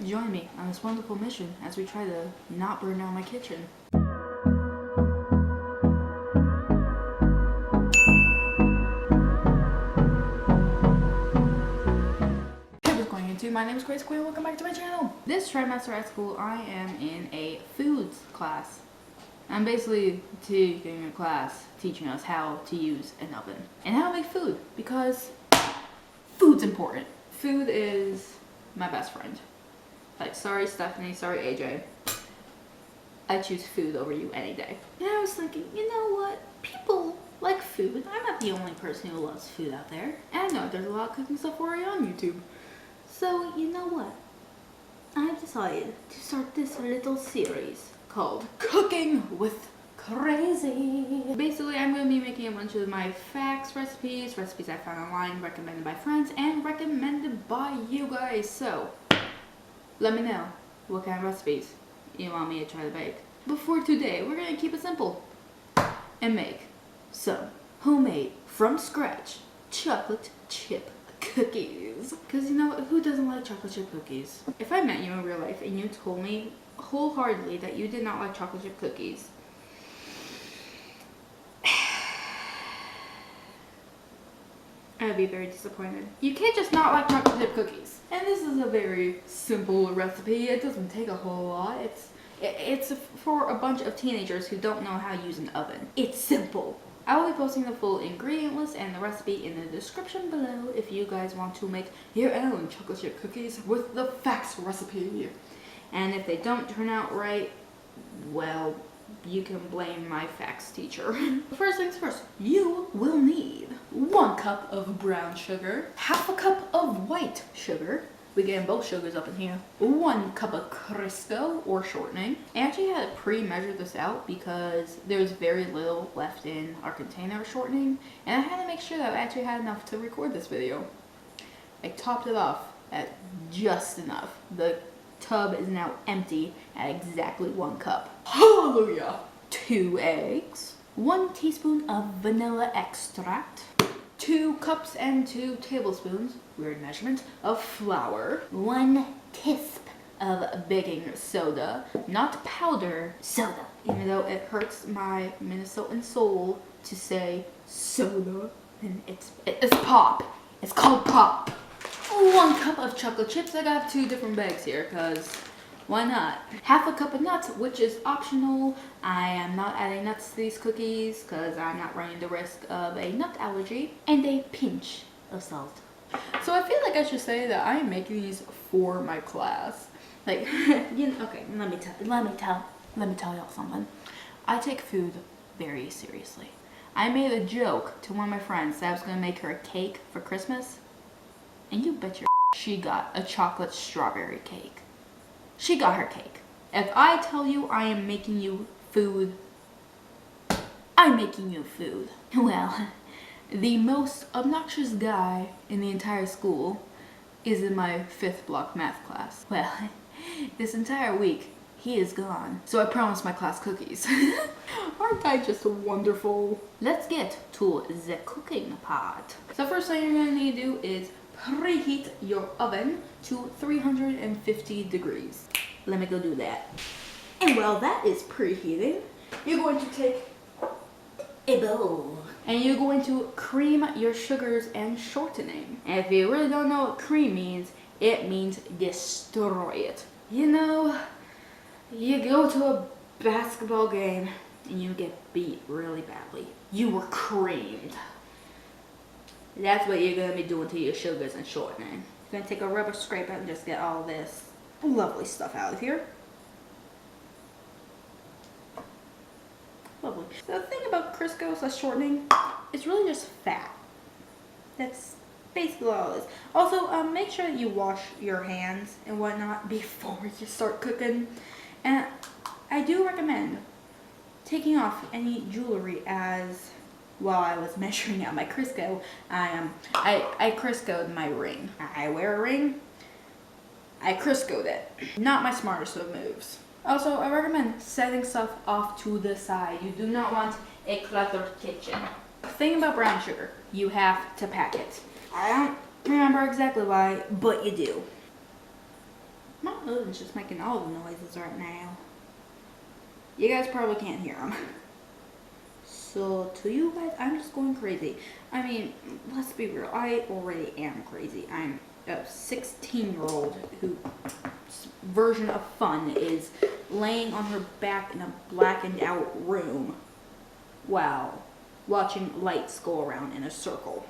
Join me on this wonderful mission as we try to not burn down my kitchen. Hey, what's going on YouTube? My name is Crisco and welcome back to my channel. This trimester at school, I am in a foods class. I'm basically taking a class teaching us how to use an oven and how to make food, because food's important. Food is my best friend. Like, sorry Stephanie, sorry AJ. I choose food over you any day. And I was thinking, you know what? People like food. I'm not the only person who loves food out there. And I know there's a lot of cooking stuff already on YouTube. So, you know what? I've decided to start this little series called Cooking with Crazy. Basically, I'm going to be making a bunch of my facts recipes I found online, recommended by friends, and recommended by you guys. So, let me know what kind of recipes you want me to try to bake. But for today, we're going to keep it simple and make some homemade, from scratch, chocolate chip cookies. Because you know, who doesn't like chocolate chip cookies? If I met you in real life and you told me wholeheartedly that you did not like chocolate chip cookies, I'd be very disappointed. You can't just not like chocolate chip cookies. And this is a very simple recipe. It doesn't take a whole lot. It's for a bunch of teenagers who don't know how to use an oven. It's simple. I will be posting the full ingredient list and the recipe in the description below if you guys want to make your own chocolate chip cookies with the facts recipe. And if they don't turn out right, well, you can blame my facts teacher. First things first, you will need 1 cup of brown sugar, half a cup of white sugar. We're getting both sugars up in here. 1 cup of Crisco or shortening. I actually had to pre-measure this out because there's very little left in our container of shortening, and I had to make sure that I actually had enough to record this video. I topped it off at just enough. The tub is now empty at exactly 1 cup. Hallelujah! 2 eggs, 1 teaspoon of vanilla extract, 2 cups and 2 tablespoons, weird measurement, of flour, 1 tisp of baking soda, not powder, soda. Even though it hurts my Minnesotan soul to say soda, and it's pop. It's called pop. 1 cup of chocolate chips. I got 2 different bags here because why not? Half a cup of nuts, which is optional. I am not adding nuts to these cookies because I'm not running the risk of a nut allergy. And a pinch of salt. So I feel like I should say that I am making these for my class. Like, you know, okay, let me tell y'all something. I take food very seriously. I made a joke to one of my friends that I was gonna make her a cake for Christmas. And you bet your she got a chocolate strawberry cake. She got her cake. If I tell you I am making you food, I'm making you food. Well, the most obnoxious guy in the entire school is in my 5th block math class. Well, this entire week, he is gone. So I promised my class cookies. Aren't I just wonderful? Let's get to the cooking part. So first thing you're gonna need to do is preheat your oven to 350 degrees. Let me go do that. And while that is preheating, you're going to take a bowl and you're going to cream your sugars and shortening. And if you really don't know what cream means, it means destroy it. You know, you go to a basketball game and you get beat really badly. You were creamed. That's what you're going to be doing to your sugars and shortening. You're going to take a rubber scraper and just get all this lovely stuff out of here. Lovely. So the thing about Crisco / shortening, it's really just fat. That's basically all it is. Also, make sure that you wash your hands and whatnot before you start cooking. And I do recommend taking off any jewelry as while I was measuring out my Crisco. I Crisco'd my ring. I wear a ring. I Crisco'd it. Not my smartest of moves. Also, I recommend setting stuff off to the side. You do not want a cluttered kitchen. The thing about brown sugar, you have to pack it. I don't remember exactly why, but you do. My oven's just making all the noises right now. You guys probably can't hear them. So to you guys, I'm just going crazy. I mean, let's be real. I already am crazy. I'm a 16-year-old whose version of fun is laying on her back in a blackened out room while watching lights go around in a circle.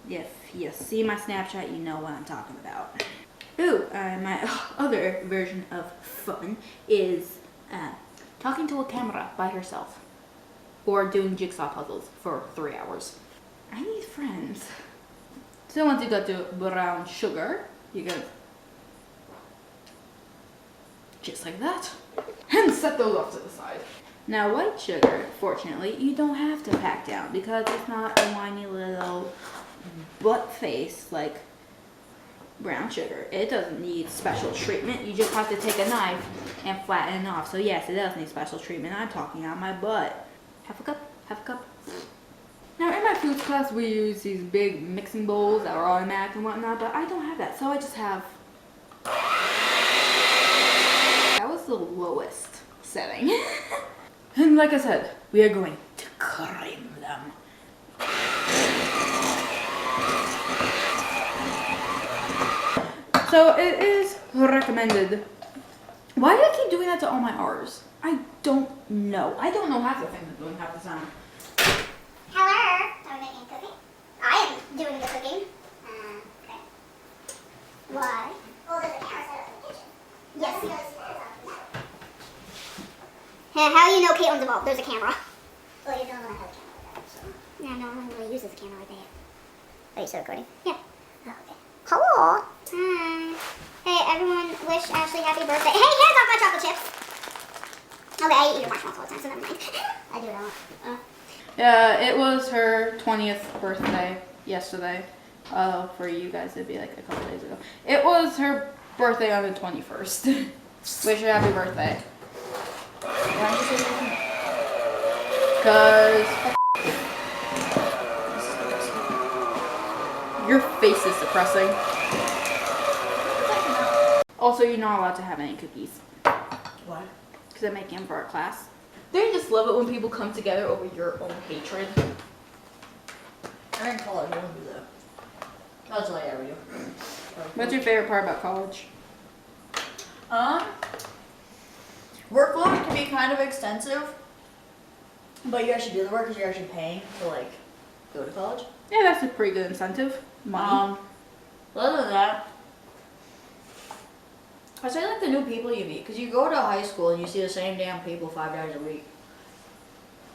If you see my Snapchat, you know what I'm talking about. Ooh, my other version of fun is talking to a camera by herself. Or doing jigsaw puzzles for 3 hours. I need friends. So once you got to brown sugar, you go just like that. And set those off to the side. Now white sugar, fortunately, you don't have to pack down because it's not a whiny little butt face like brown sugar. It doesn't need special treatment. You just have to take a knife and flatten it off. So yes, it does need special treatment. I'm talking out my butt. Half a cup, half a cup. Now in my foods class we use these big mixing bowls that are automatic and whatnot, but I don't have that, so I just have... That was the lowest setting. And like I said, we are going to cream them. So it is recommended. Why do I keep doing that to all my R's? I don't know. I don't know half the things I'm doing half the time. Hello. Are we making cooking? I am doing the cooking. Okay. Why? Well, there's a camera set up in the kitchen. Yes. How do you know Caitlin's involved? There's a camera. Well, you don't want to have a camera like that, so. Yeah, no one really uses a camera like that. Are you still recording? Yeah. Oh, okay. Hello. Hi. Hey, everyone, wish Ashley happy birthday. Hey, hands off my chocolate chips. Okay, I eat your marshmallows all the time, so never mind. I do what I want. Yeah, it was her 20th birthday yesterday. For you guys, it'd be like a couple days ago. It was her birthday on the 21st. Wish her happy birthday. Why did you say that? Because your face is depressing. Also, you're not allowed to have any cookies. Why? Because I'm making them for our class. Don't you just love it when people come together over your own hatred? I'm in college, I don't do that. That's all I ever do. What's your favorite part about college? Workload can be kind of extensive, but you actually do the work because you're actually paying to like go to college. Yeah, that's a pretty good incentive. Money. Other than that, I say like the new people you meet, because you go to high school and you see the same damn people 5 days a week.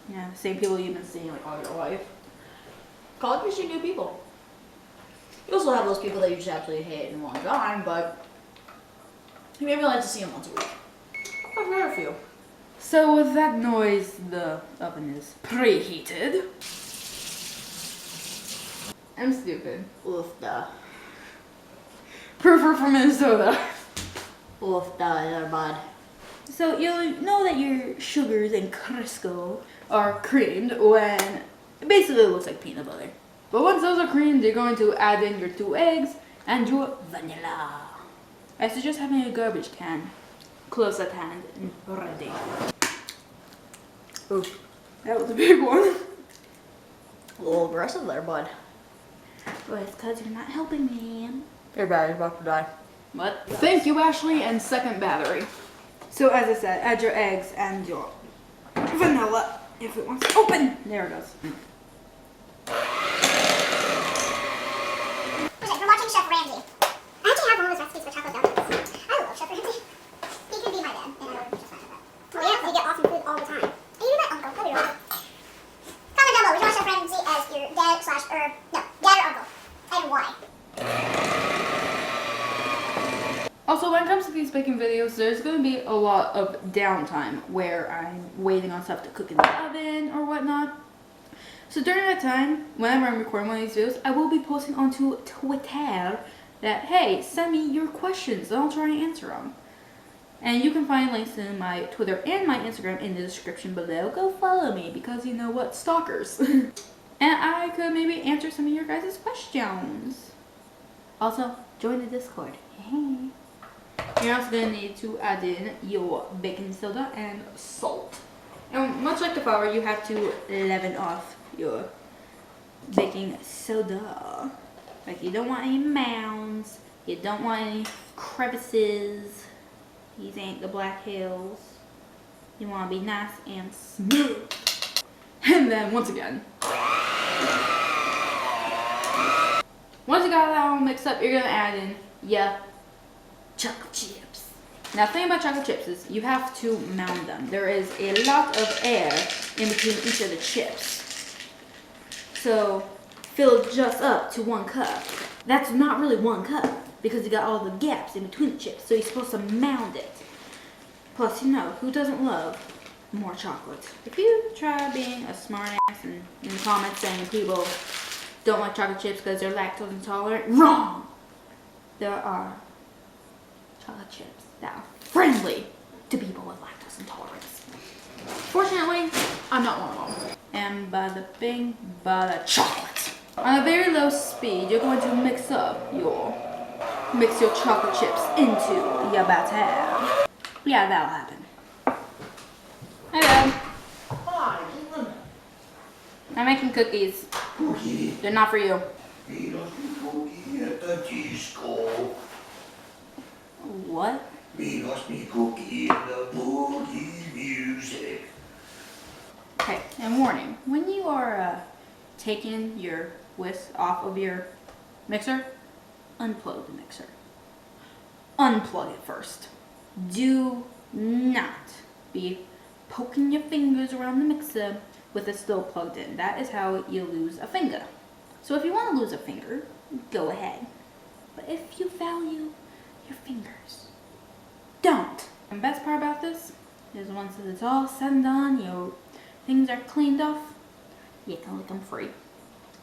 Yeah, the same people you've been seeing like all your life. College you see new people. You also have those people that you just absolutely hate and want gone, but you maybe like to see them once a week. I've met a few. So with that noise, the oven is preheated. I'm stupid. Oof da. Proofer from Minnesota. Oof da, they're bad. So you'll know that your sugars and Crisco are creamed when it basically looks like peanut butter. But once those are creamed, you're going to add in your 2 eggs and your vanilla. I suggest having a garbage can close at hand and ready. Ooh, that was a big one. A little aggressive there, bud. But it's because you're not helping me. Your battery's about to die. What? Thank you, Ashley, and second battery. So as I said, add your eggs and your vanilla if it wants to open. There it goes. Okay, we're watching Chef Randy. I actually have one of those recipes for chocolate donuts. I love Chef Randy. He could be my dad, and I would just fine with that. Well, yeah, you get awesome food all the time. And you do that, Uncle. That'd be right. Comment down below. Would you want Chef Randy as your dad or uncle? And why? Also, when it comes to these baking videos, there's going to be a lot of downtime where I'm waiting on stuff to cook in the oven or whatnot. So during that time, whenever I'm recording one of these videos, I will be posting onto Twitter that, hey, send me your questions and I'll try and answer them. And you can find links to my Twitter and my Instagram in the description below. Go follow me because you know what, stalkers. And I could maybe answer some of your guys' questions. Also, join the Discord. Hey. You're also gonna need to add in your baking soda and salt. And much like the flour, you have to leaven off your baking soda. Like you don't want any mounds, you don't want any crevices. These ain't the Black Hills. You want to be nice and smooth. And then once again, once you got that all mixed up, you're gonna add in your chocolate chips. Now the thing about chocolate chips is you have to mound them. There is a lot of air in between each of the chips. So fill it just up to 1 cup. That's not really 1 cup because you got all the gaps in between the chips. So you're supposed to mound it. Plus, you know, who doesn't love more chocolate? If you try being a smart ass and in the comments saying people don't like chocolate chips because they're lactose intolerant, wrong! There are chocolate chips that are friendly to people with lactose intolerance. Fortunately, I'm not one of them. And bada bing, bada chocolate. On a very low speed, you're going to mix your chocolate chips into your batter. Yeah, that'll happen. Hi, Dad. Hi, Luna. I'm making cookies. Cookie. They're not for you. Minos mi cookie at the disco. What? Minos mi cookie and the boogie music. Okay, and warning. When you are taking your whisk off of your mixer, unplug the mixer. Unplug it first. Do not be poking your fingers around the mixer with it still plugged in. That is how you lose a finger. So if you want to lose a finger, go ahead. But if you value your fingers, don't. And the best part about this is once it's all said and done, your things are cleaned off, you can lick them free.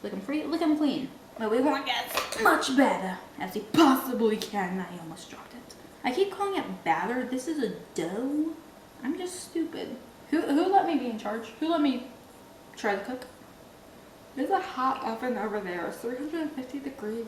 Lick them free, lick them clean. But we want to get as much better as we possibly can. I almost dropped it. I keep calling it batter. This is a dough. I'm just stupid. Who let me be in charge? Who let me try to cook? There's a hot oven over there. It's 350 degrees.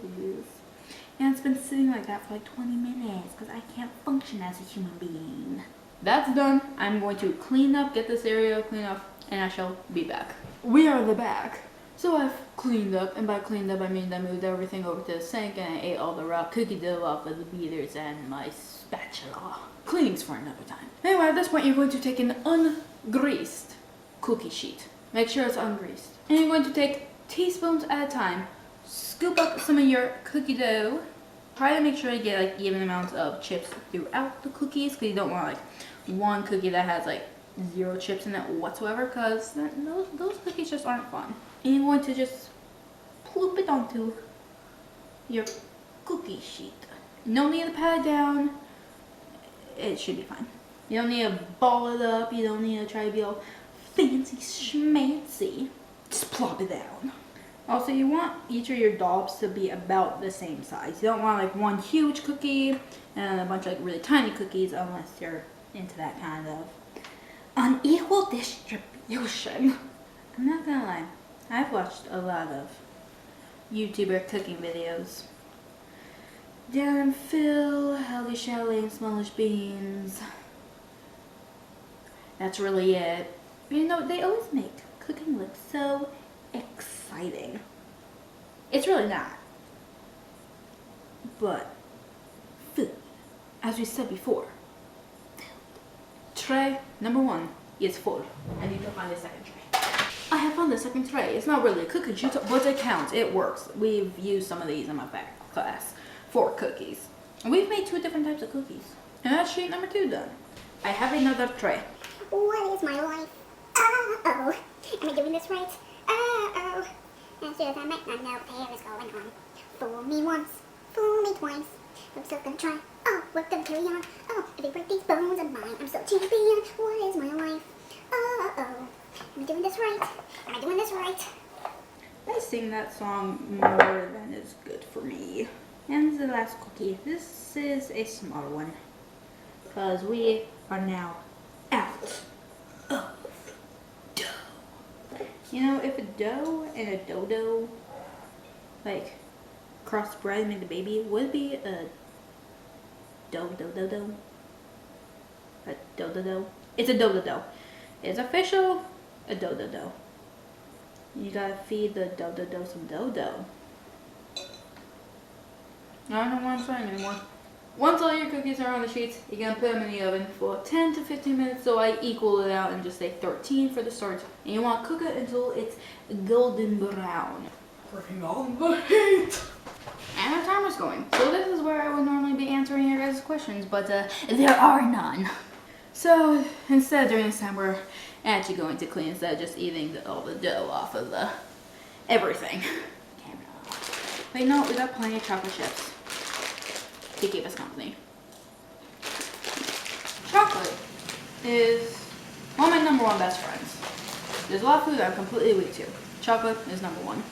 And it's been sitting like that for like 20 minutes because I can't function as a human being. That's done. I'm going to clean up, get this area clean up, and I shall be back. We are the back. So I've cleaned up, and by cleaned up I mean I moved everything over to the sink and I ate all the raw cookie dough off of the beaters and my spatula. Cleaning's for another time. Anyway, at this point you're going to take an ungreased cookie sheet. Make sure it's ungreased. And you're going to take teaspoons at a time. Scoop up some of your cookie dough. Try to make sure you get like even amounts of chips throughout the cookies because you don't want like one cookie that has like 0 chips in it whatsoever because those cookies just aren't fun. And you're going to just ploop it onto your cookie sheet. No need to pat it down. It should be fine. You don't need to ball it up. You don't need to try to be all fancy schmancy. Just plop it down. Also, you want each of your dollops to be about the same size. You don't want like one huge cookie and a bunch of like really tiny cookies unless you're into that kind of unequal distribution. I'm not gonna lie. I've watched a lot of YouTuber cooking videos. Darren Phil, Healthy Shelley, and Smallish Beans. That's really it. You know, they always make cooking look so exciting. It's really not. But food, as we said before, tray number 1 is full. I need to find the second tray. I have found the second tray. It's not really a cookie sheet, but it counts. It works. We've used some of these in my back class for cookies. We've made 2 different types of cookies. And that's sheet number 2 done. I have another tray. What is my life? Uh-oh. Am I doing this right? Uh-oh. As soon as I might not know what the hell is going on. Fool me once, fool me twice. I'm still gonna try. Oh, we're gonna carry on. Oh, if they break these bones of mine, I'm so champion. What is my life? Uh-oh. Am I doing this right? Am I doing this right? I sing that song more than is good for me. And the last cookie. This is a smaller one. Because we are now out of dough. You know, if a dough and a dodo like crossbred and made a baby, would be a dough. A dough. It's a dough. It's official. A dough. You gotta feed the dough some dough. I don't know what I'm saying anymore. Once all your cookies are on the sheets, you're gonna put them in the oven for 10 to 15 minutes. So I equal it out and just say 13 for the start. And you want to cook it until it's golden brown. Bring on the heat! And our timer's going. So this is where I would normally be answering your guys' questions, but there are none. So instead, during this time, we're actually going to clean instead of just eating all the dough off of the everything. Camera. Wait, no, we got plenty of chocolate chips to keep us company. Chocolate is one of my number one best friends. There's a lot of food that I'm completely weak to. Chocolate is number one.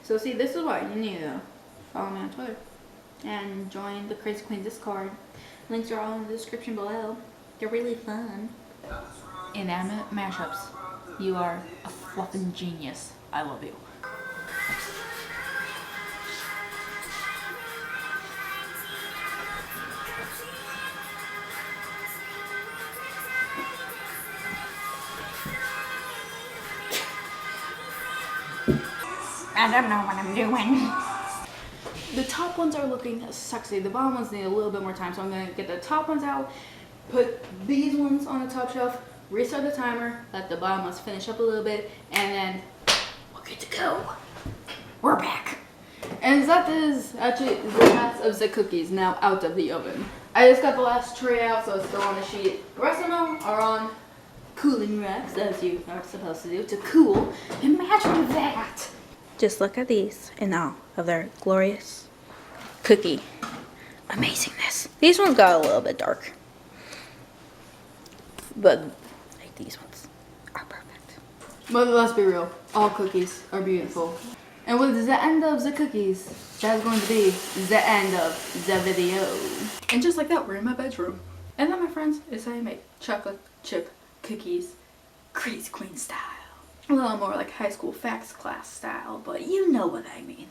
So see, this is why you need to follow me on Twitter and join the Crazy Queen Discord. Links are all in the description below. They're really fun. Inanimate mashups. You are a fluffing genius. I love you. I don't know what I'm doing. The top ones are looking sexy. The bottom ones need a little bit more time, so I'm gonna get the top ones out, put these ones on the top shelf, restart the timer, let the bottom ones finish up a little bit, and then we're good to go. We're back. And that is actually the last of the cookies now out of the oven. I just got the last tray out, so it's still on the sheet. The rest of them are on cooling racks, as you are supposed to do, to cool. Imagine that! Just look at these and all of their glorious cookie amazingness. These ones got a little bit dark, but like these ones are perfect. But let's be real, all cookies are beautiful. And with the end of the cookies, that's going to be the end of the video. And just like that, we're in my bedroom. And that, my friends, is how you make chocolate chip cookies Crazy Queen style. A little more like high school facts class style, but you know what I mean.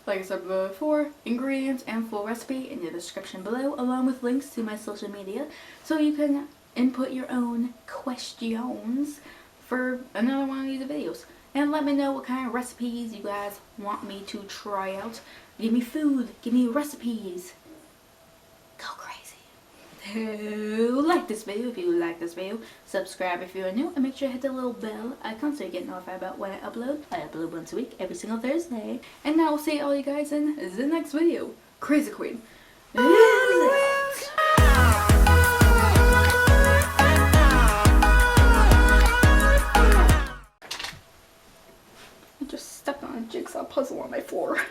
Like I said before, ingredients and full recipe in the description below, along with links to my social media, so you can input your own questions for another one of these videos. And let me know what kind of recipes you guys want me to try out. Give me food, give me recipes. Go crazy. Like this video if you like this video, subscribe if you're new, and make sure to hit the little bell icon so you get notified about when I upload. I upload once a week, every single Thursday. And now I'll see all you guys in the next video. Crazy Queen. I just stepped on a jigsaw puzzle on my floor.